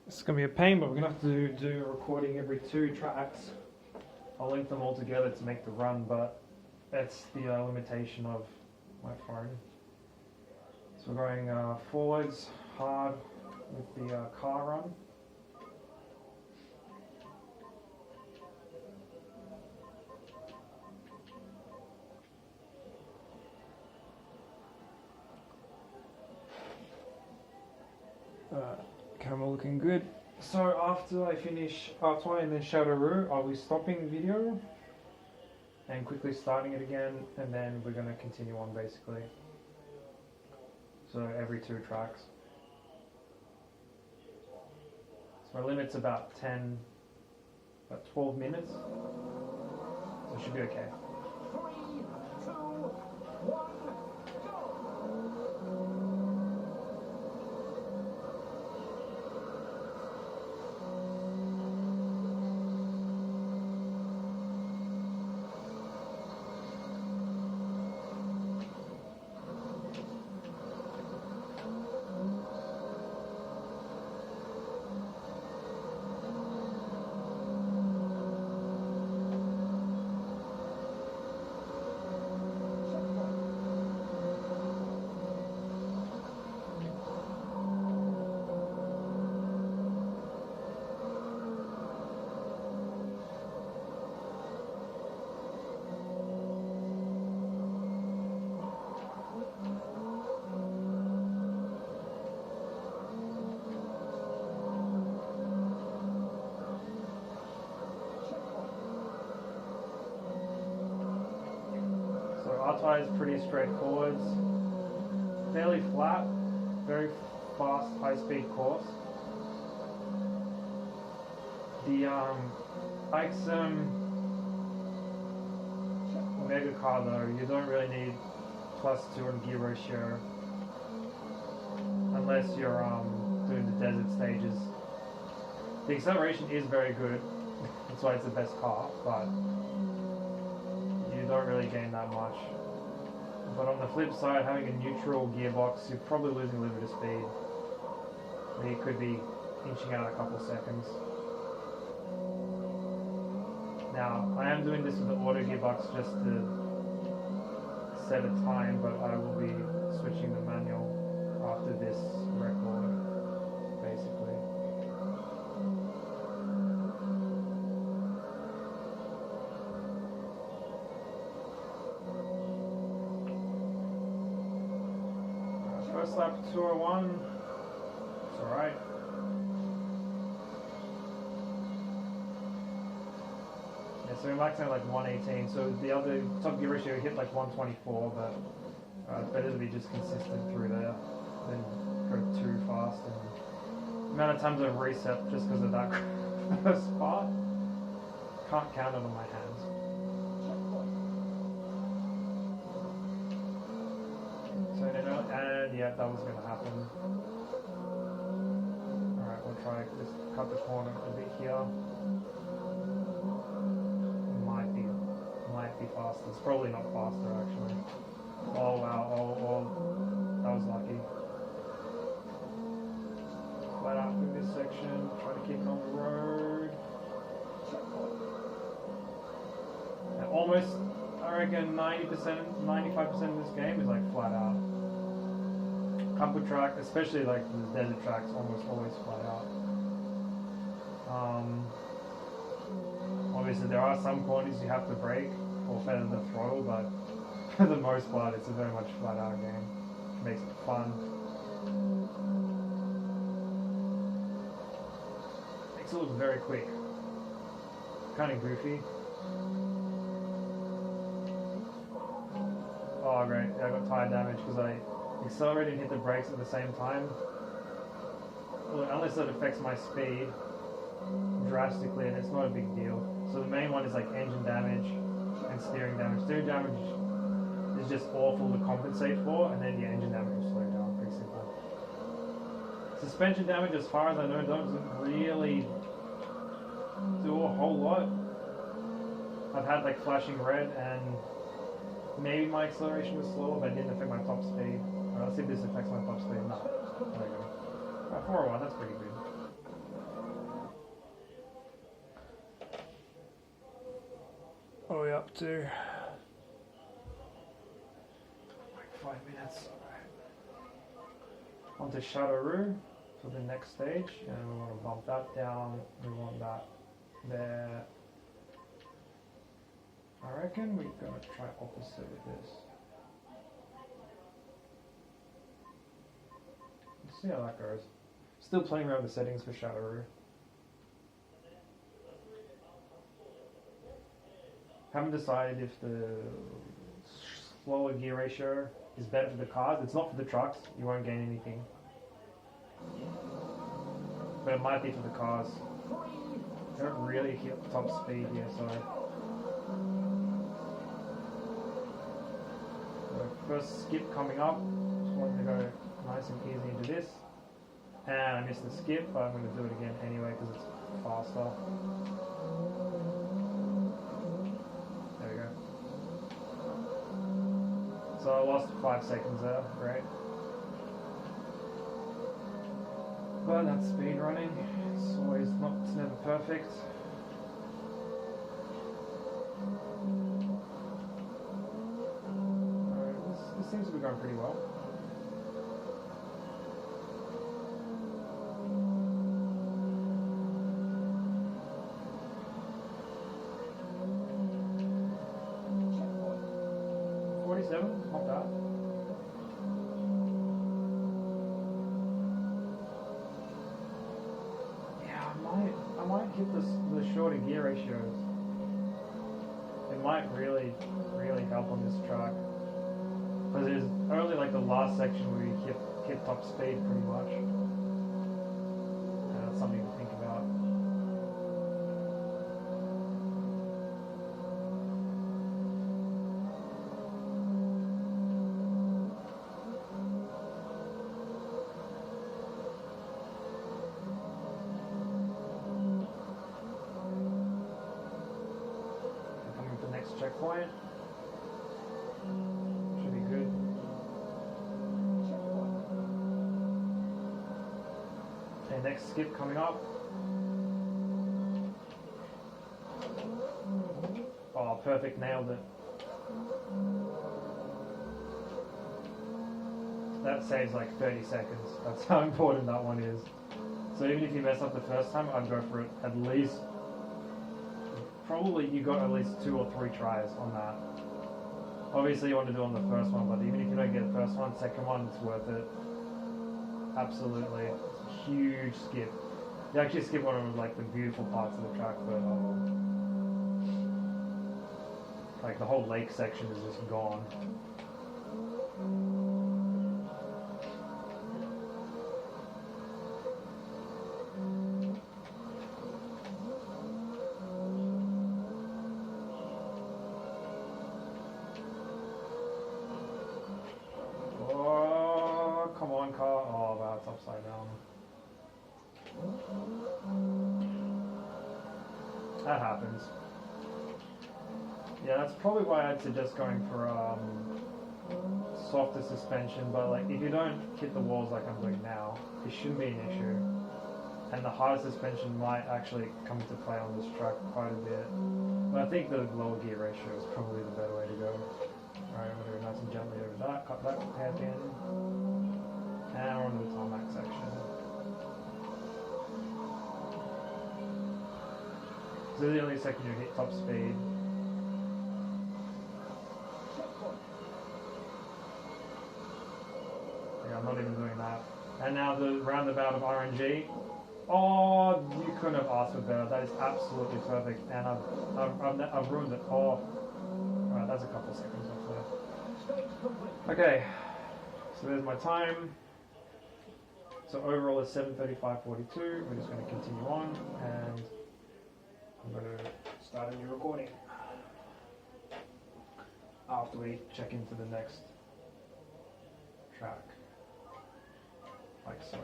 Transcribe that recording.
It's going to be a pain, but we're going to have to do a recording every 2 tracks. I'll link them all together to make the run, but that's the limitation of my phone. So we're going forwards, hard with the car run. Camera looking good. So after I finish part 1 and then Shadowroo, I'll be stopping the video and quickly starting it again, and then we're going to continue on basically. So every 2 tracks. So my limit's about 12 minutes. So it should be okay. 3, 2, 1. Our is pretty straightforward, fairly flat, very fast, high-speed course. The Aixam Mega Car though, you don't really need +2 on gear ratio unless you're doing the desert stages. The acceleration is very good, that's why it's the best car, but you don't really gain that much. But on the flip side, having a neutral gearbox, you're probably losing a little bit of speed. You could be inching out a couple seconds. Now, I am doing this with the auto gearbox just to set a time, but I will be switching the manual after this record, basically. First lap 201, it's alright. Yeah, so we're maxing at like 118, so the other top gear ratio hit like 124, but it's better to be just consistent through there than go too fast. And the amount of times I've reset just because of that first part, can't count it on my hands. And yeah, that was going to happen. Alright, we'll try just cut the corner a bit here. Might be faster. It's probably not faster actually. Oh wow, oh, that was lucky. Flat out through this section, try to keep it on the road. And almost, I reckon 90%, 95% of this game is like flat out. Couple track, especially like the desert tracks, almost always flat out. Obviously there are some corners you have to brake or feather the throttle, but for the most part it's a very much flat out game, which makes it fun. Makes it look very quick. Kind of goofy. Oh great, I got tire damage because I accelerated and hit the brakes at the same time. Well, unless it affects my speed drastically, and it's not a big deal. So the main one is like engine damage and steering damage. Steering damage is just awful to compensate for, and then the engine damage will slow down, pretty simple. Suspension damage, as far as I know, doesn't really do a whole lot. I've had like flashing red, and maybe my acceleration was slower, but it didn't affect my top speed. Let's see if this affects my top speed. No. There we go. 401, that's pretty good. What are we up to? Like 5 minutes. On to Shadow for the next stage, and we want to bump that down. We want that there. I reckon we're going to try opposite with this. Let's see how that goes. Still playing around with the settings for Shadow. Haven't decided if the slower gear ratio is better for the cars. It's not for the trucks. You won't gain anything. But it might be for the cars. I don't really hit top speed here, so... First skip coming up. Just wanting to go nice and easy into this. And I missed the skip, but I'm going to do it again anyway because it's faster. There we go. So I lost 5 seconds there, right? But that's speed running. It's always not, it's never perfect. Alright, this seems to be going pretty well. Not bad. Yeah, I might hit the shorter gear ratios. It might really help on this track. Because it's only like the last section where you hit top speed pretty much. And that's something to think about. Checkpoint. Should be good. Okay, next skip coming up. Oh, perfect, nailed it. That saves like 30 seconds. That's how important that one is. So even if you mess up the first time, I'd go for it at least. Probably you got at least 2 or 3 tries on that. Obviously you want to do it on the first one, but even if you don't get the first one, second one, it's worth it. Absolutely. Huge skip. You actually skip one of like the beautiful parts of the track, but like the whole lake section is just gone. Come on, car. Oh, wow, it's upside down. That happens. Yeah, that's probably why I'd suggest going for softer suspension, but like if you don't hit the walls like I'm doing now, it shouldn't be an issue. And the harder suspension might actually come into play on this track quite a bit. But I think the lower gear ratio is probably the better way to go. Alright, we'll do nice and gently over that, cut that hairpin. And we're on to the tarmac section. So this is the only second you hit top speed. Yeah, I'm not even doing that. And now the roundabout of RNG. Oh, you couldn't have asked for better. That is absolutely perfect. And I've ruined it. Oh, alright, that's a couple seconds off there. Okay, so there's my time. So overall is 7:35:42. We're just going to continue on, and I'm going to start a new recording after we check into the next track, like so.